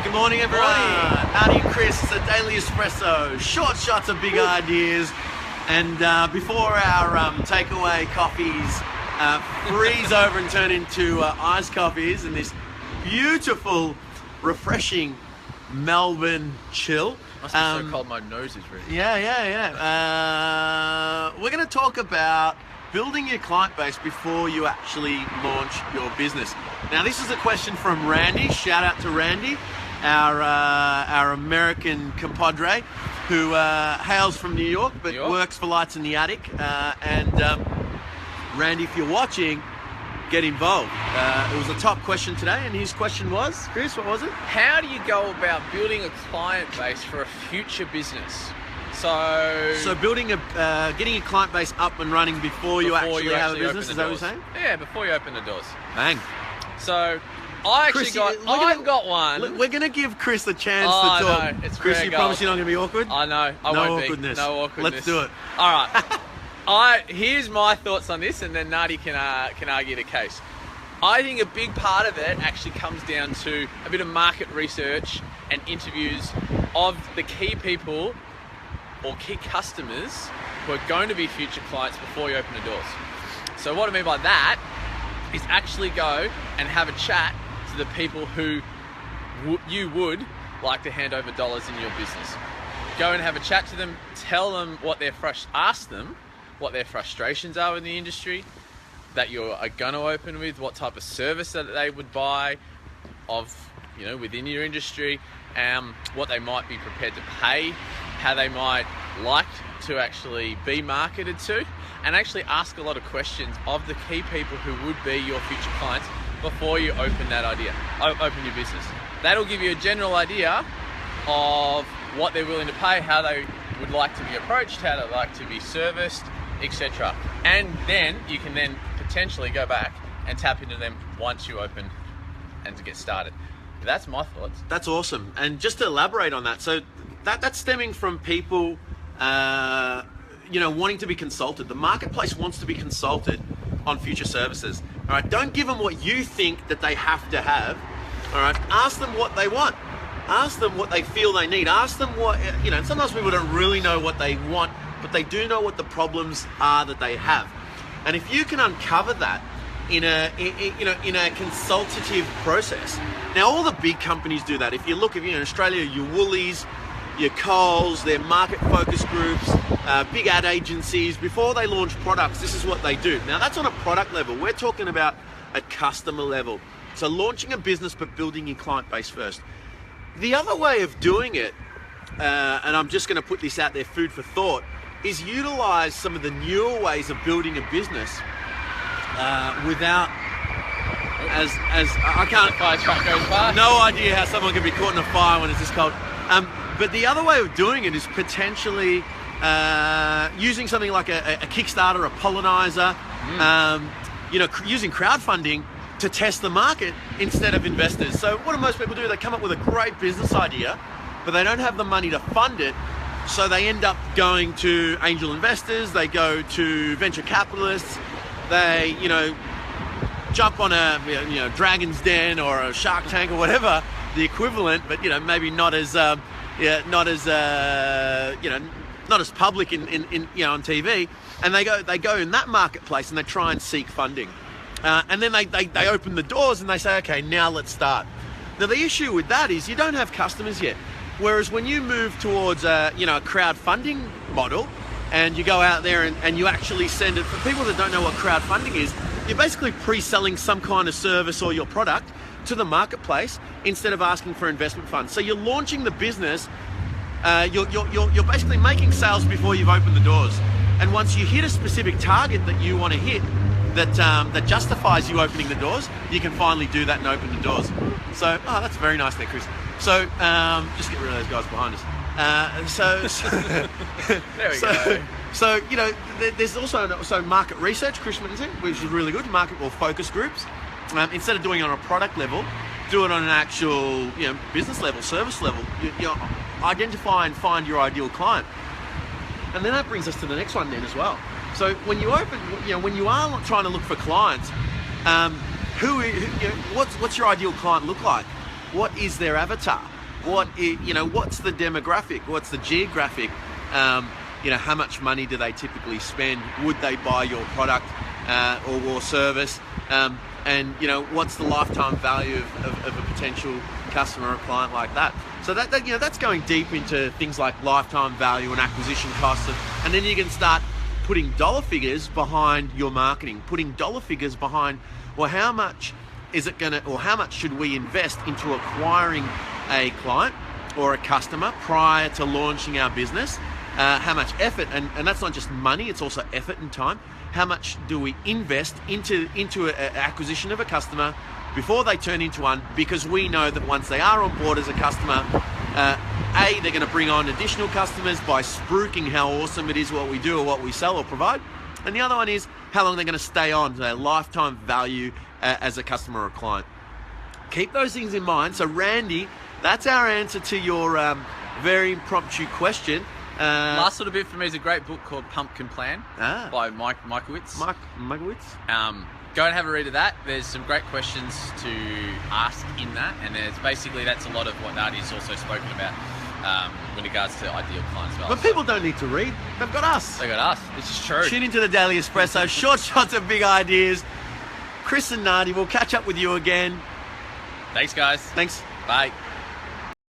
Good morning, everyone. Morning. Howdy, Chris. It's a daily espresso. Short shots of big ideas. And before our takeaway coffees freeze over and turn into iced coffees in this beautiful, refreshing Melbourne chill. Must be so cold, my nose is red. Yeah. We're going to talk about building your client base before you actually launch your business. Now, this is a question from Randy. Shout out to Randy, our American compadre, who hails from New York but works for Lights in the Attic. Randy, if you're watching, get involved. It was a top question today, and his question was, Chris, what was it? How do you go about building a client base for a future business? So building getting a client base up and running before you actually have a business, is that what you're saying? Yeah, before you open the doors. Bang. So I got one. We're going to give Chris the chance to talk. No, it's Chris, you promise you're not going to be awkward? I know. I no won't awkwardness. Be. No awkwardness. Let's do it. All right. Here's my thoughts on this, and then Nadi can argue the case. I think a big part of it actually comes down to a bit of market research and interviews of the key people or key customers who are going to be future clients before you open the doors. So what I mean by that is actually go and have a chat to the people who you would like to hand over dollars in your business. Go and have a chat to them, tell them ask them what their frustrations are in the industry that you're going to open with, what type of service that they would buy within your industry, what they might be prepared to pay, how they might like to actually be marketed to, and actually ask a lot of questions of the key people who would be your future clients before you open your business. That'll give you a general idea of what they're willing to pay, how they would like to be approached, how they'd like to be serviced, etc. And then you can then potentially go back and tap into them once you open and to get started. That's my thoughts. That's awesome. And just to elaborate on that, so that's stemming from people wanting to be consulted. The marketplace wants to be consulted on future services. All right, don't give them what you think that they have to have. All right, ask them what they want. Ask them what they feel they need. Ask them what, sometimes people don't really know what they want, but they do know what the problems are that they have. And if you can uncover that in a consultative process. Now, all the big companies do that. If you look, in Australia, your Woolies, your Coles, their market focus groups, big ad agencies, before they launch products, this is what they do. Now, that's on a product level. We're talking about a customer level. So launching a business, but building your client base first. The other way of doing it, and I'm just going to put this out there, food for thought, is utilize some of the newer ways of building a business without, as I can't, fire truck goes by. No idea how someone can be caught in a fire when it's this cold. But the other way of doing it is potentially using something like a Kickstarter, a pollinizer, using crowdfunding to test the market instead of investors. So what do most people do? They come up with a great business idea, but they don't have the money to fund it. So they end up going to angel investors, they go to venture capitalists, they, jump on a Dragon's Den or a Shark Tank or whatever, the equivalent, but maybe not as not as public in on TV, and they go in that marketplace and they try and seek funding. And then they open the doors and they say, okay, now let's start. Now the issue with that is you don't have customers yet. Whereas when you move towards a crowdfunding model and you go out there and you actually send it, for people that don't know what crowdfunding is, you're basically pre-selling some kind of service or your product to the marketplace instead of asking for investment funds. So you're launching the business, you're basically making sales before you've opened the doors. And once you hit a specific target that you want to hit, that justifies you opening the doors, you can finally do that and open the doors. So, that's very nice there, Chris. So, just get rid of those guys behind us. There we go. So, there's also market research, Chris mentioned, which is really good, market or focus groups. Instead of doing it on a product level, do it on an actual business level, service level. You identify and find your ideal client. And then that brings us to the next one then as well. So when you open, when you are trying to look for clients, what's your ideal client look like? What is their avatar? What's the demographic? What's the geographic? How much money do they typically spend? Would they buy your product or service? And what's the lifetime value of a potential customer or client like that? So that's going deep into things like lifetime value and acquisition costs, and then you can start putting dollar figures behind your marketing, putting dollar figures behind, well, how much is it gonna, or how much should we invest into acquiring a client or a customer prior to launching our business? How much effort, and that's not just money, it's also effort and time. How much do we invest into an acquisition of a customer before they turn into one? Because we know that once they are on board as a customer, they're going to bring on additional customers by spruiking how awesome it is what we do or what we sell or provide. And the other one is how long they're going to stay on, their lifetime value as a customer or client. Keep those things in mind. So Randy, that's our answer to your very impromptu question. Last little bit for me is a great book called Pumpkin Plan by Mike Mikowitz. Go and have a read of that. There's some great questions to ask in that, and that's a lot of what Nadi's also spoken about in regards to ideal clients as well. But people don't need to read. They've got us. They got us. This is true. Tune into the Daily Espresso. Short shots of big ideas. Chris and Nadi, we'll catch up with you again. Thanks, guys. Thanks. Bye.